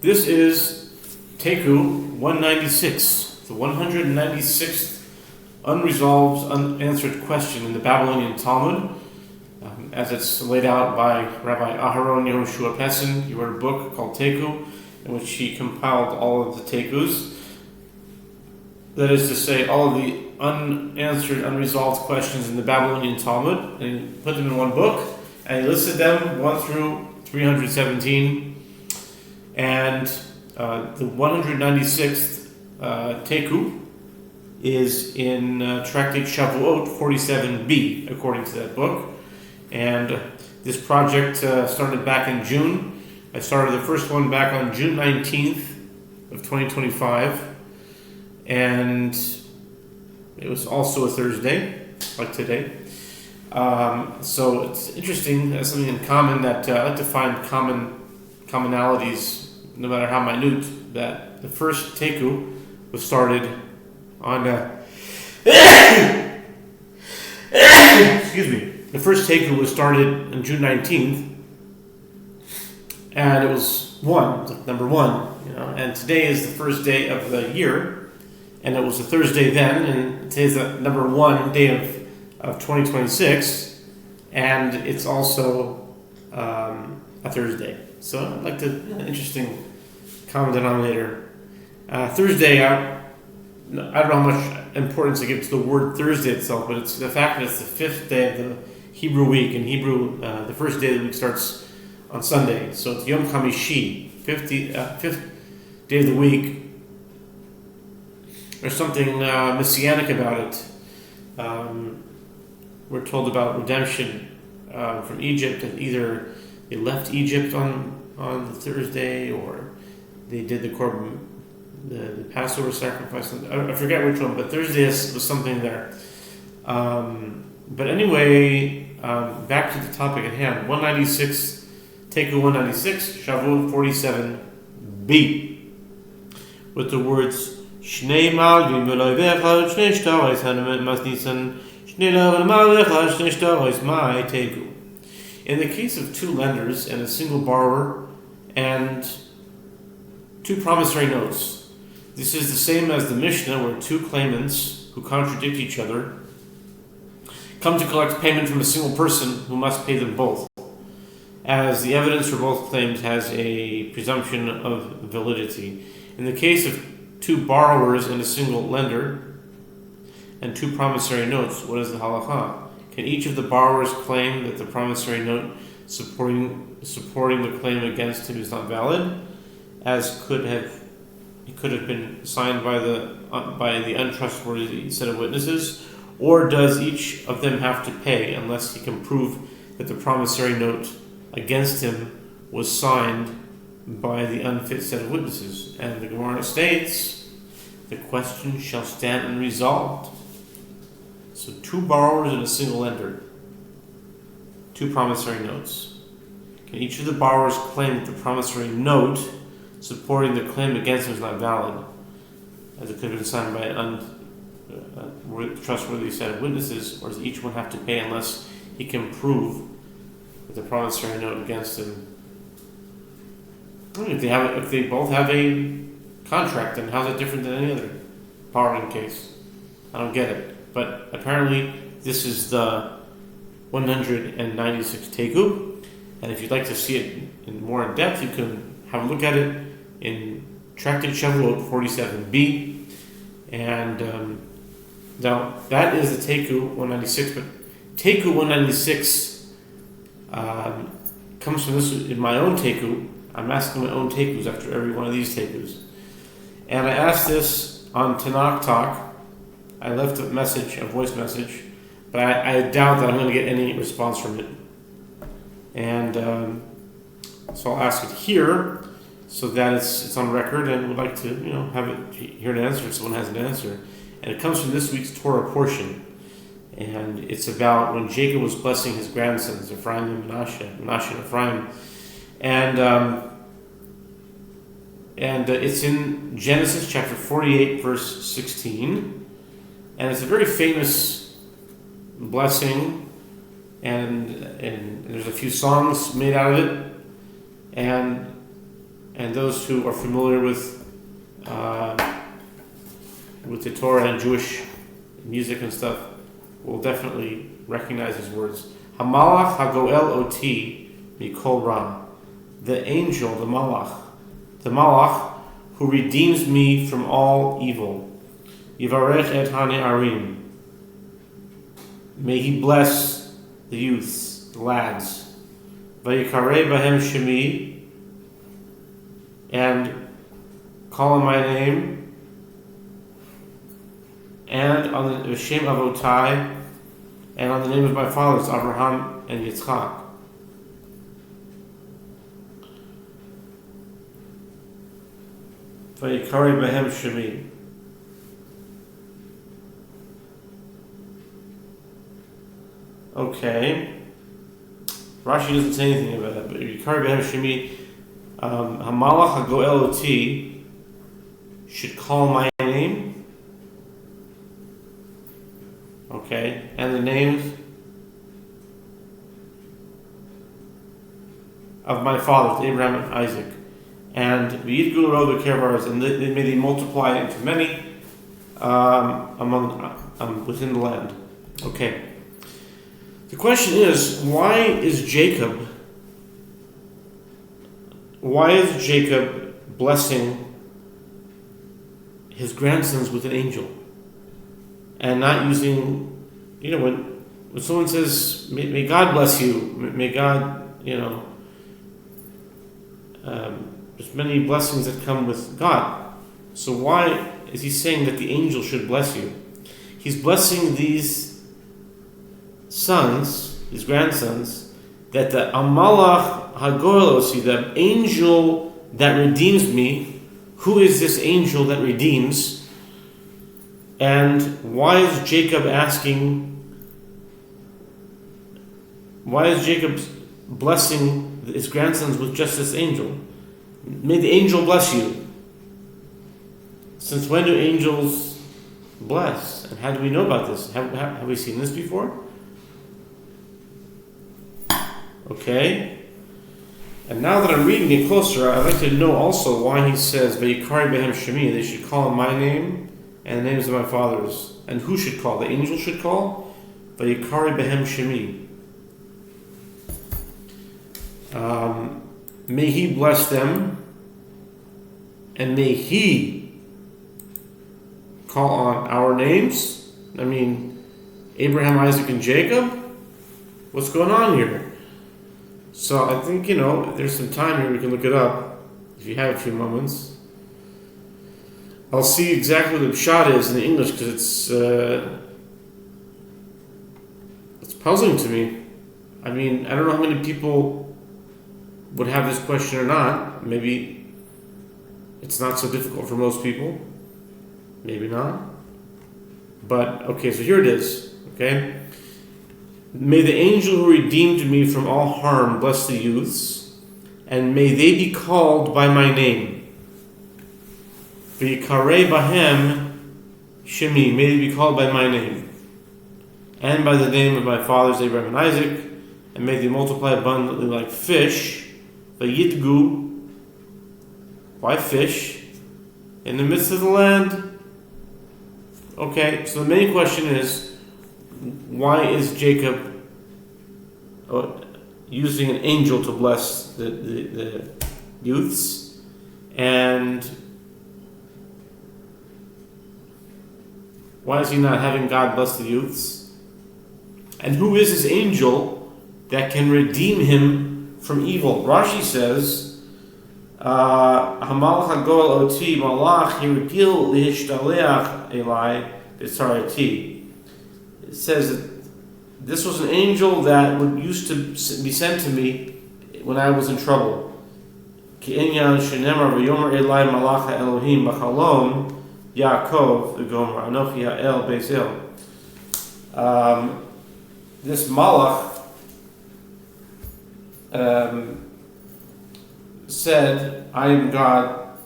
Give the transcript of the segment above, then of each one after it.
This is Taiku 196, the 196th unresolved, unanswered question in the Babylonian Talmud, as it's laid out by Rabbi Aharon Yehoshua Pessin. He wrote a book called Taiku, in which he compiled all of the Taikus. That is to say, all of the unanswered, unresolved questions in the Babylonian Talmud, and he put them in one book, and he listed them 1 through 317. And the 196th Taiku is in Tractate Shavuot 47b, according to that book. And this project started back in June. I started the first one back on June 19th of 2025. And it was also a Thursday, like today. So it's interesting, there's something in common that I like to find commonalities, no matter how minute, that the first Taiku was started on excuse me. The first Taiku was started on June 19th, and it was number one, and today is the first day of the year, and it was a Thursday then, and today's the number one day of 2026, and it's also a Thursday. So I'd like to, interesting common denominator. Thursday, I don't know how much importance I give to the word Thursday itself, but it's the fact that it's the fifth day of the Hebrew week. In Hebrew, the first day of the week starts on Sunday. So it's Yom Hamishi, fifth day of the week. There's something messianic about it. We're told about redemption from Egypt, and either they left Egypt on the Thursday, or they did the Passover sacrifice. I forget which one, but Thursday was something there. But anyway, back to the topic at hand. 196, Taiku 196, Shavuot 47b, with the words Shnei Malvim v'loivecha Shnei Shtaros Hanamet Masnisan Shnei Lavan Malvecha Shnei Shtaros My Taiku. In the case of two lenders and a single borrower and two promissory notes, this is the same as the Mishnah, where two claimants who contradict each other come to collect payment from a single person who must pay them both, as the evidence for both claims has a presumption of validity. In the case of two borrowers and a single lender and two promissory notes, what is the halakha? Can each of the borrowers claim that the promissory note supporting the claim against him is not valid, as it could have been signed by the untrustworthy set of witnesses, or does each of them have to pay unless he can prove that the promissory note against him was signed by the unfit set of witnesses? And the Gemara states, the question shall stand unresolved. So two borrowers and a single lender, two promissory notes. Can each of the borrowers claim that the promissory note supporting the claim against him is not valid, as it could have been signed by an untrustworthy set of witnesses, or does each one have to pay unless he can prove that the promissory note against him? If they both have a contract, then how's it different than any other borrowing case? I don't get it. But apparently, this is the 196th Taiku, and if you'd like to see it more in depth, you can have a look at it in Tractate Shavuot 47b. And now that is the Taiku 196, but Taiku 196 comes from this in my own Taiku. I'm asking my own Taikus after every one of these Taikus, and I asked this on Tanakh Talk. I left a voice message, but I doubt that I'm going to get any response from it. And so I'll ask it here, so that it's on record, and would like to have it hear an answer if someone has an answer. And it comes from this week's Torah portion, and it's about when Jacob was blessing his grandsons, Ephraim and Manasseh and Ephraim, and it's in Genesis chapter 48, verse 16. And it's a very famous blessing, and there's a few songs made out of it. And And those who are familiar with the Torah and Jewish music and stuff will definitely recognize these words. Hamalach hagoel oti mikol ra. The angel, the malach who redeems me from all evil. Yivarech et hane'arim. May he bless the youths, the lads. Vayikarei bahem shemi, and call on my name, and on the Shem Avotai, and on the name of my fathers, Abraham and Yitzchak. Vayikarei bahem shemi. Okay. Rashi doesn't say anything about that, but Vayikarei bahem shemi. Hamalach hagoel oti should call my name. Okay, and the names of my fathers, Abraham and Isaac, and v'yidgul ro b'kervaros, and may they multiply into many among within the land. Okay. The question is, why is Jacob blessing his grandsons with an angel and not using, when someone says, may God bless you, may God, there's many blessings that come with God. So why is he saying that the angel should bless you? He's blessing these sons, his grandsons, that the Amalach Hagoelosi, the angel that redeems me. Who is this angel that redeems? And why is Jacob blessing his grandsons with just this angel? May the angel bless you. Since when do angels bless? And how do we know about this? Have we seen this before? Okay. And now that I'm reading it closer, I'd like to know also why he says, Vayikarei bahem shemi, they should call on my name and the names of my fathers. And who should call? The angel should call? Vayikarei bahem shemi. May he bless them, and may he call on our names. I mean, Abraham, Isaac, and Jacob? What's going on here? So I think, there's some time here, we can look it up, if you have a few moments. I'll see exactly what the pshat is in the English, because it's puzzling to me. I mean, I don't know how many people would have this question or not. Maybe it's not so difficult for most people. Maybe not. But, okay, so here it is, okay? May the angel who redeemed me from all harm bless the youths, and may they be called by my name. V'yikarei bahem shemi, may they be called by my name, and by the name of my fathers Abraham and Isaac, and may they multiply abundantly like fish. V'yidgu, why fish? In the midst of the land. Okay, so the main question is, why is Jacob using an angel to bless the youths? And why is he not having God bless the youths? And who is this angel that can redeem him from evil? Rashi says, Hamalach hagoel oti malach hirpil lihishtalech elai b'tzarati. It says that this was an angel that used to be sent to me when I was in trouble. Ki'inyan shenemar v'yomer elai malach ha'elohim b'chalom Yaakov v'gomer anochi ha'el beis el. This malach said, I am God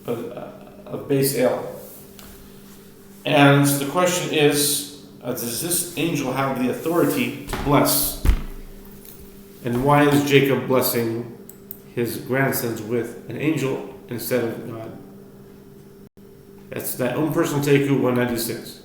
of Beis El. And the question is, does this angel have the authority to bless? And why is Jacob blessing his grandsons with an angel instead of God. That's that own personal Taiku 196.